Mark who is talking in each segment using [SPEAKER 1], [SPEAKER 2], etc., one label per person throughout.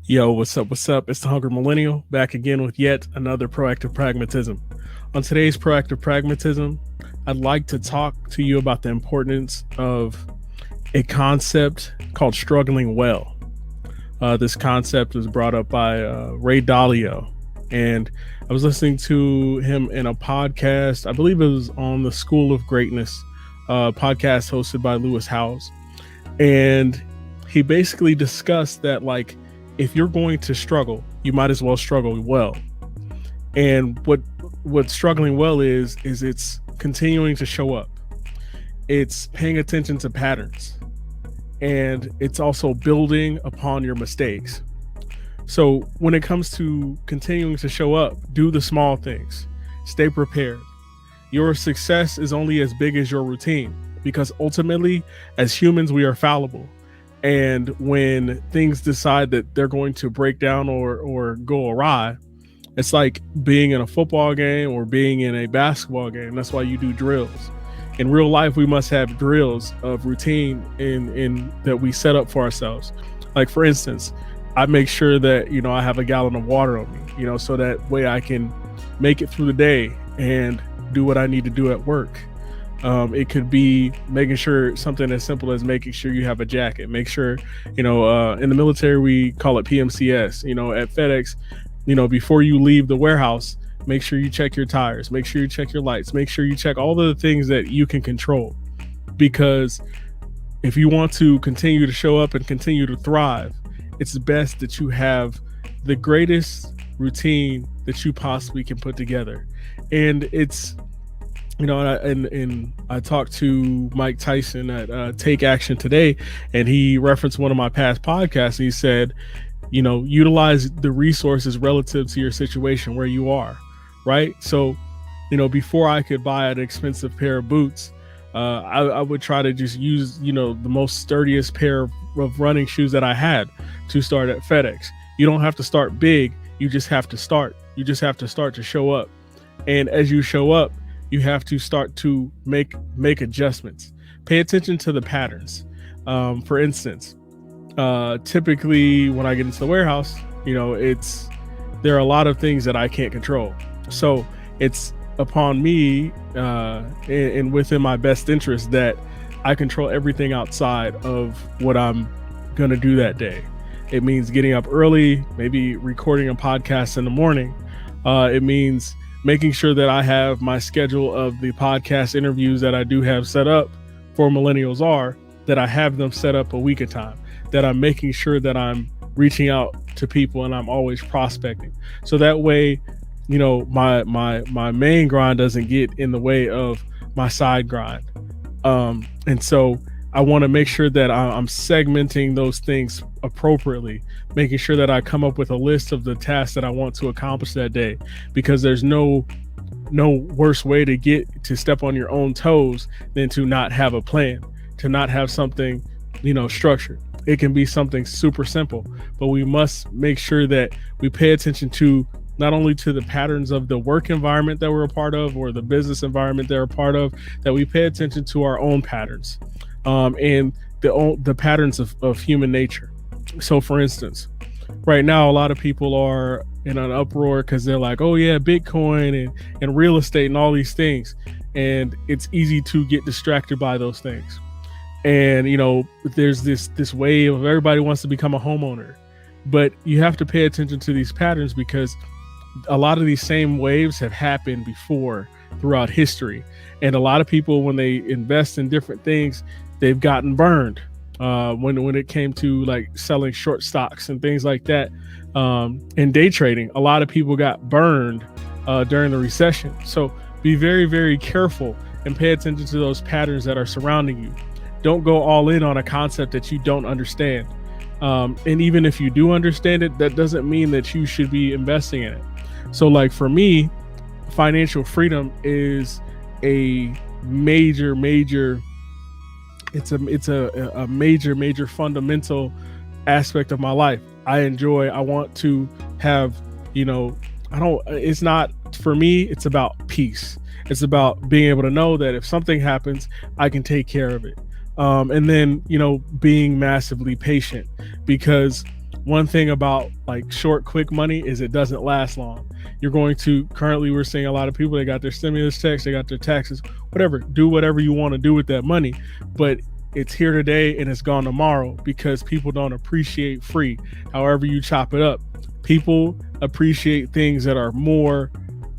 [SPEAKER 1] Yo, what's up? What's up? It's the Hungry Millennial back again with yet another proactive pragmatism. On today's proactive pragmatism, I'd like to talk to you about the importance of a concept called struggling well. This concept was brought up by Ray Dalio, and I was listening to him in a podcast. I believe it was on the School of Greatness podcast hosted by Lewis Howes, and he basically discussed that if you're going to struggle, you might as well struggle well. And what struggling well is it's continuing to show up. It's paying attention to patterns, and it's also building upon your mistakes. So when it comes to continuing to show up, do the small things. Stay prepared. Your success is only as big as your routine, because ultimately, as humans, we are fallible. And when things decide that they're going to break down or go awry, it's like being in a football game or being in a basketball game. That's why you do drills. In real life, we must have drills of routine in that we set up for ourselves. Like, for instance, I make sure that, I have a gallon of water on me, so that way I can make it through the day and do what I need to do at work. It could be making sure something as simple as making sure you have a jacket. Make sure, in the military, we call it PMCS. At FedEx, before you leave the warehouse, make sure you check your tires, make sure you check your lights, make sure you check all of the things that you can control. Because if you want to continue to show up and continue to thrive, it's best that you have the greatest routine that you possibly can put together. And it's, and I talked to Mike Tyson at Take Action Today, and he referenced one of my past podcasts. And he said, utilize the resources relative to your situation where you are, right? So, before I could buy an expensive pair of boots, I would try to just use, the most sturdiest pair of running shoes that I had to start at FedEx. You don't have to start big. You just have to start. You just have to start to show up. And as you show up, you have to start to make adjustments. Pay attention to the patterns. For instance, typically when I get into the warehouse, there are a lot of things that I can't control. So it's upon me and within my best interest that I control everything outside of what I'm going to do that day. It means getting up early, maybe recording a podcast in the morning. It means making sure that I have my schedule of the podcast interviews that I do have set up for Millennials that I have them set up a week at a time, that I'm making sure that I'm reaching out to people and I'm always prospecting. So that way, my main grind doesn't get in the way of my side grind. And so I want to make sure that I'm segmenting those things appropriately, making sure that I come up with a list of the tasks that I want to accomplish that day, because there's no worse way to get to step on your own toes than to not have a plan, to not have something, structured. It can be something super simple, but we must make sure that we pay attention to not only to the patterns of the work environment that we're a part of or the business environment that we're a part of, that we pay attention to our own patterns. And the patterns of human nature. So, for instance, right now, a lot of people are in an uproar because they're like, oh, yeah, Bitcoin and real estate and all these things. And it's easy to get distracted by those things. And, there's this wave of everybody wants to become a homeowner. But you have to pay attention to these patterns, because a lot of these same waves have happened before throughout history. And a lot of people, when they invest in different things, they've gotten burned when it came to like selling short stocks and things like that. And day trading, a lot of people got burned during the recession. So be very, very careful and pay attention to those patterns that are surrounding you. Don't go all in on a concept that you don't understand. And even if you do understand it, that doesn't mean that you should be investing in it. So like for me, financial freedom is a major fundamental aspect of my life. I want to have, it's not, for me, it's about peace. It's about being able to know that if something happens, I can take care of it. And then, being massively patient, because one thing about like short, quick money is it doesn't last long. You're going to currently, we're seeing a lot of people, they got their stimulus checks, they got their taxes, whatever, do whatever you want to do with that money. But it's here today and it's gone tomorrow because people don't appreciate free. However you chop it up, people appreciate things that are more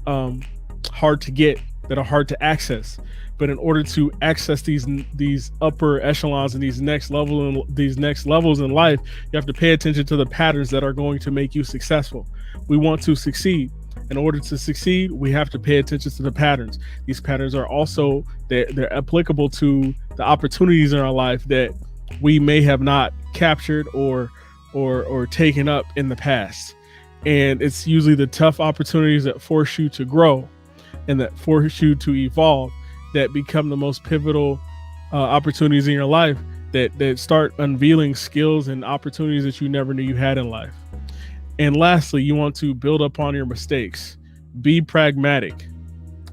[SPEAKER 1] hard to get, that are hard to access. But in order to access these upper echelons and these next levels in life, you have to pay attention to the patterns that are going to make you successful. We want to succeed. In order to succeed, we have to pay attention to the patterns. These patterns are also they're applicable to the opportunities in our life that we may have not captured or taken up in the past. And it's usually the tough opportunities that force you to grow and that force you to evolve that become the most pivotal opportunities in your life that start unveiling skills and opportunities that you never knew you had in life. And lastly, you want to build upon your mistakes. Be pragmatic.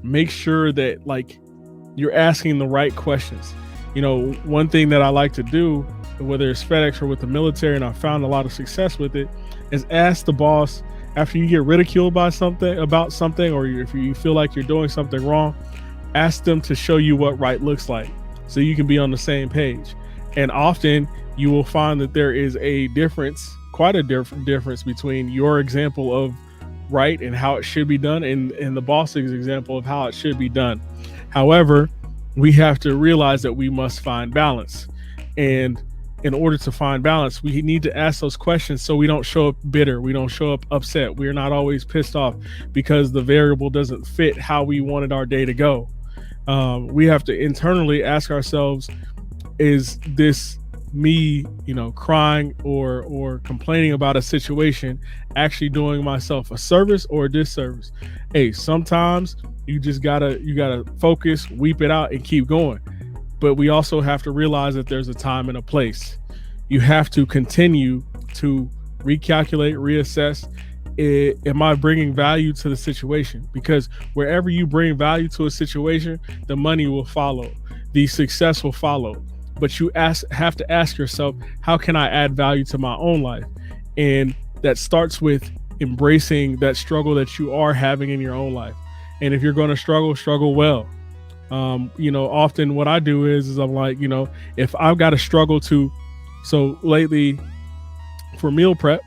[SPEAKER 1] Make sure that like you're asking the right questions. You know, one thing that I like to do, whether it's FedEx or with the military, and I found a lot of success with it, is ask the boss after you get ridiculed by something, or if you feel like you're doing something wrong, ask them to show you what right looks like so you can be on the same page. And often you will find that there is a difference, quite a difference between your example of right and how it should be done and the boss's example of how it should be done. However, we have to realize that we must find balance. And in order to find balance, we need to ask those questions so we don't show up bitter. We don't show up upset. We're not always pissed off because the variable doesn't fit how we wanted our day to go. We have to internally ask ourselves, is this me, crying or complaining about a situation actually doing myself a service or a disservice? Hey, sometimes you just gotta focus, weep it out, and keep going. But we also have to realize that there's a time and a place. You have to continue to recalculate, reassess. Am I bringing value to the situation? Because wherever you bring value to a situation, the money will follow, the success will follow. But you have to ask yourself, how can I add value to my own life? And that starts with embracing that struggle that you are having in your own life. And if you're going to struggle well. Often what I do is I'm like, if I've got to struggle so lately for meal prep,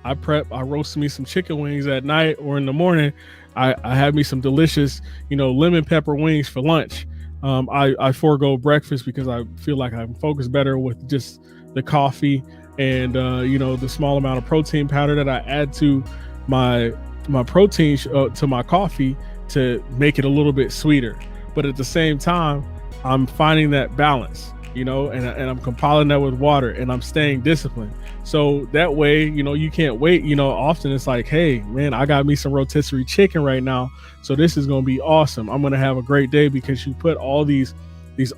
[SPEAKER 1] I roast me some chicken wings at night or in the morning. I have me some delicious, lemon pepper wings for lunch. I forego breakfast because I feel like I can focus better with just the coffee and, the small amount of protein powder that I add to my protein, to my coffee to make it a little bit sweeter. But at the same time, I'm finding that balance, and I'm compiling that with water and I'm staying disciplined. So that way, you can't wait. Often it's like, hey, man, I got me some rotisserie chicken right now. So this is going to be awesome. I'm going to have a great day because you put all these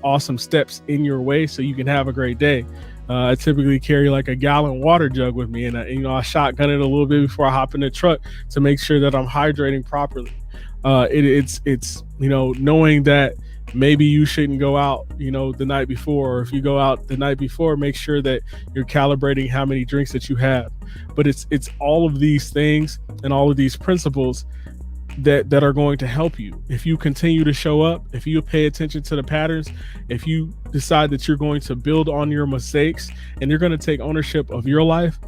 [SPEAKER 1] awesome steps in your way so you can have a great day. I typically carry like a gallon water jug with me and I shotgun it a little bit before I hop in the truck to make sure that I'm hydrating properly. It's knowing that maybe you shouldn't go out, the night before, or if you go out the night before, make sure that you're calibrating how many drinks that you have. But it's all of these things and all of these principles that are going to help you. If you continue to show up, if you pay attention to the patterns, if you decide that you're going to build on your mistakes and you're going to take ownership of your life,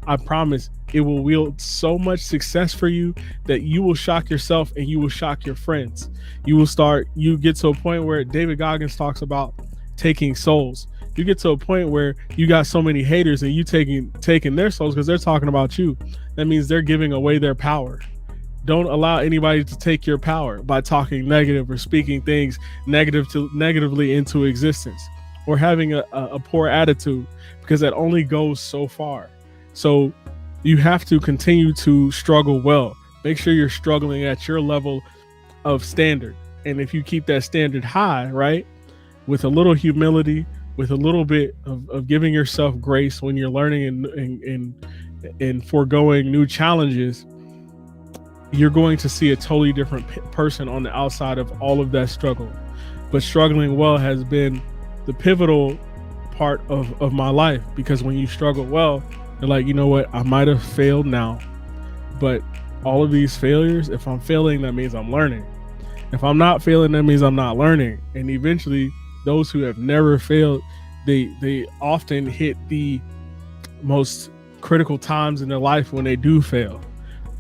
[SPEAKER 1] I promise it will wield so much success for you that you will shock yourself and you will shock your friends. You get to a point where David Goggins talks about taking souls. You get to a point where you got so many haters and you taking their souls because they're talking about you. That means they're giving away their power. Don't allow anybody to take your power by talking negative or speaking things negatively into existence or having a poor attitude, because that only goes so far. So you have to continue to struggle well. Make sure you're struggling at your level of standard. And if you keep that standard high, right, with a little humility, with a little bit of giving yourself grace when you're learning and foregoing new challenges, you're going to see a totally different person on the outside of all of that struggle. But struggling well has been the pivotal part of my life, because when you struggle well, They're like, you know what? I might have failed now, but all of these failures, if I'm failing, that means I'm learning. If I'm not failing, that means I'm not learning. And eventually, those who have never failed, they often hit the most critical times in their life when they do fail.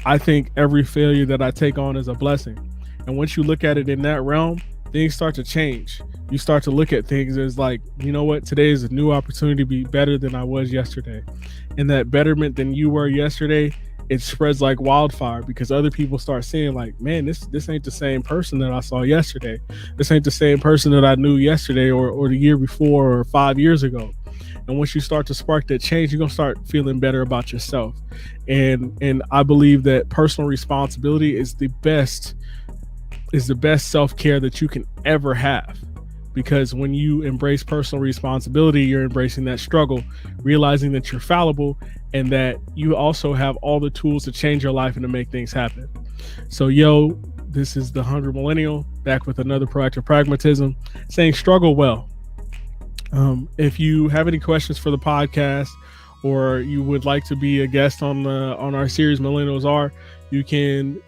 [SPEAKER 1] I think every failure that I take on is a blessing. And once you look at it in that realm, things start to change. You start to look at things as like, you know what, today is a new opportunity to be better than I was yesterday. And that betterment than you were yesterday, it spreads like wildfire because other people start seeing like, man, this ain't the same person that I saw yesterday. This ain't the same person that I knew yesterday or the year before or 5 years ago. And once you start to spark that change, you're gonna start feeling better about yourself. And I believe that personal responsibility is the best self-care that you can ever have. Because when you embrace personal responsibility, you're embracing that struggle, realizing that you're fallible and that you also have all the tools to change your life and to make things happen. So, yo, this is the Hungry Millennial back with another Proactive Pragmatism saying struggle well. If you have any questions for the podcast or you would like to be a guest on our series Millennials Are, you can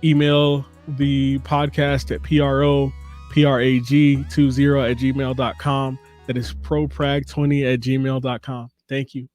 [SPEAKER 1] email the podcast at PROPRAG20 at gmail.com. That is proprag20 at gmail.com. Thank you.